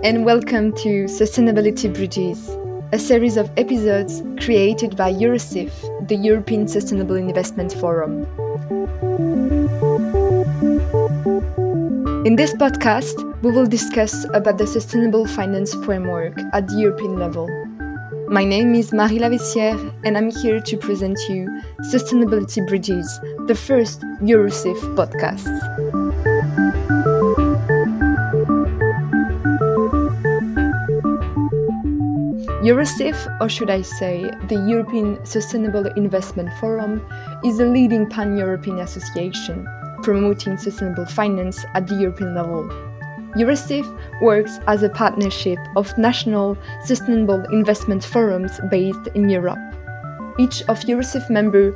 and welcome to Sustainability Bridges, a series of episodes created by Eurosif, the European Sustainable Investment Forum. In this podcast, we will discuss about the sustainable finance framework at the European level. My name is Marie Lavessière, and I'm here to present you Sustainability Bridges, the first Eurosif podcast. Eurosif, or should I say, the European Sustainable Investment Forum, is a leading pan-European association promoting sustainable finance at the European level. Eurosif works as a partnership of national sustainable investment forums based in Europe. Each of Eurosif members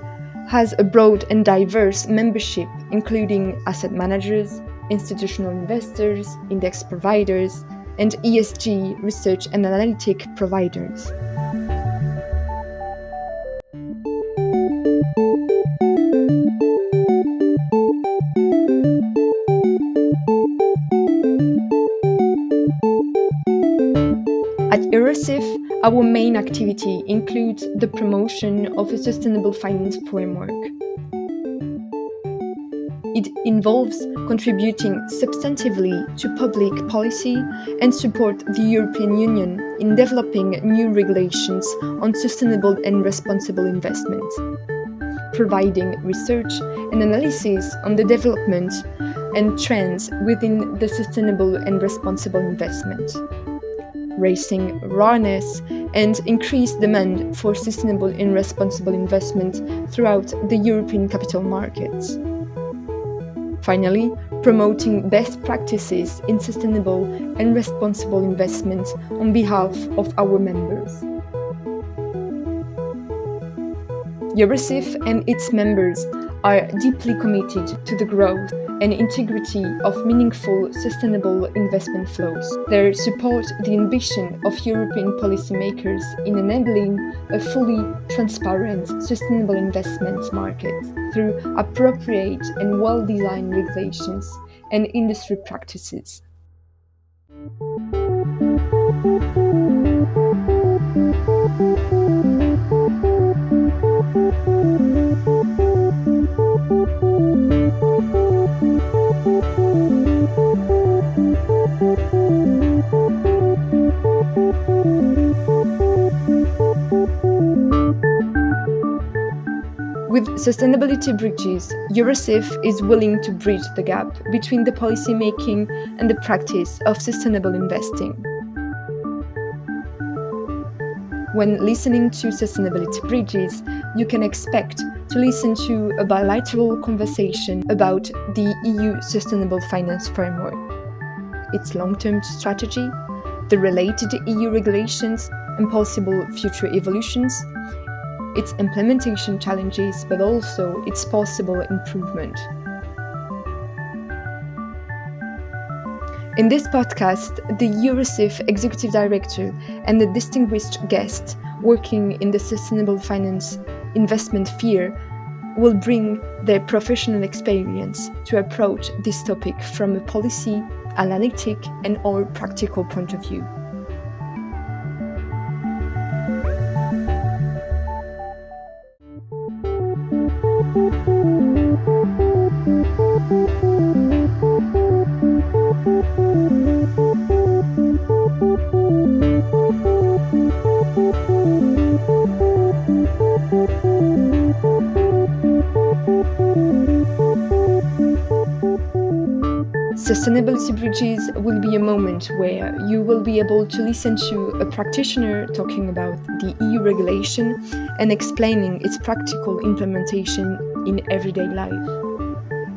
has a broad and diverse membership, including asset managers, institutional investors, index providers, and ESG research and analytic providers. At Eurosif, our main activity includes the promotion of a sustainable finance framework. It involves contributing substantively to public policy and support the European Union in developing new regulations on sustainable and responsible investment, providing research and analysis on the development and trends within the sustainable and responsible investment, raising awareness and increased demand for sustainable and responsible investment throughout the European capital markets. Finally, promoting best practices in sustainable and responsible investment on behalf of our members. Eurosif and its members are deeply committed to the growth and integrity of meaningful sustainable investment flows. They support the ambition of European policymakers in enabling a fully transparent, sustainable investment market through appropriate and well-designed regulations and industry practices. With Sustainability Bridges, Eurosif is willing to bridge the gap between the policymaking and the practice of sustainable investing. When listening to Sustainability Bridges, you can expect to listen to a bilateral conversation about the EU Sustainable Finance Framework, its long-term strategy, the related EU regulations and possible future evolutions, its implementation challenges, but also its possible improvement. In this podcast, the Eurosif Executive Director and the distinguished guests working in the sustainable finance investment sphere will bring their professional experience to approach this topic from a policy, analytic, and/or practical point of view. Sustainability Bridges will be a moment where you will be able to listen to a practitioner talking about the EU regulation and explaining its practical implementation in everyday life.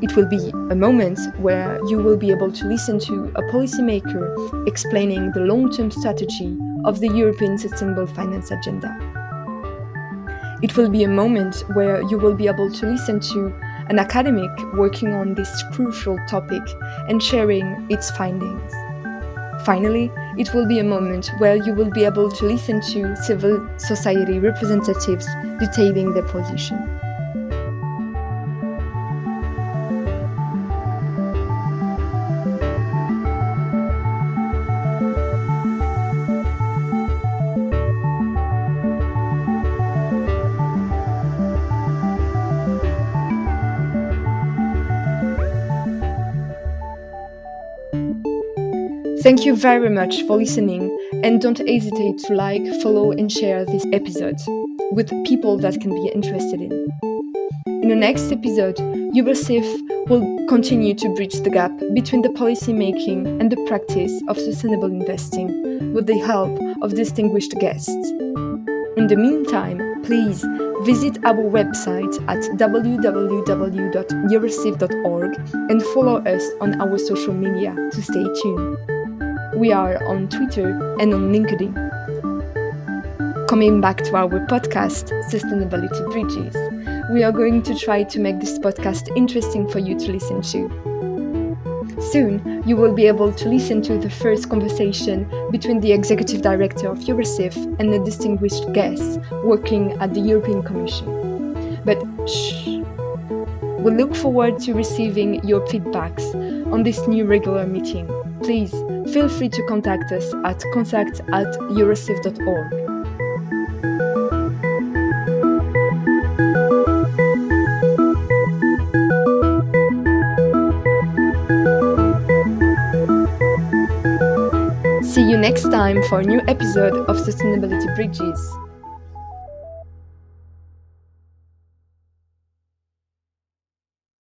It will be a moment where you will be able to listen to a policymaker explaining the long-term strategy of the European Sustainable Finance Agenda. It will be a moment where you will be able to listen to an academic working on this crucial topic and sharing its findings. Finally, it will be a moment where you will be able to listen to civil society representatives detailing their position. Thank you very much for listening, and don't hesitate to like, follow, and share this episode with people that can be interested in. In the next episode, Eurosif will continue to bridge the gap between the policymaking and the practice of sustainable investing with the help of distinguished guests. In the meantime, please visit our website at www.eurosif.org and follow us on our social media to stay tuned. We are on Twitter and on LinkedIn. Coming back to our podcast, Sustainability Bridges, we are going to try to make this podcast interesting for you to listen to. Soon, you will be able to listen to the first conversation between the Executive Director of Eurosif and the distinguished guests working at the European Commission. But shh! We look forward to receiving your feedbacks on this new regular meeting. Please feel free to contact us at contact@eurosif.org. See you next time for a new episode of Sustainability Bridges.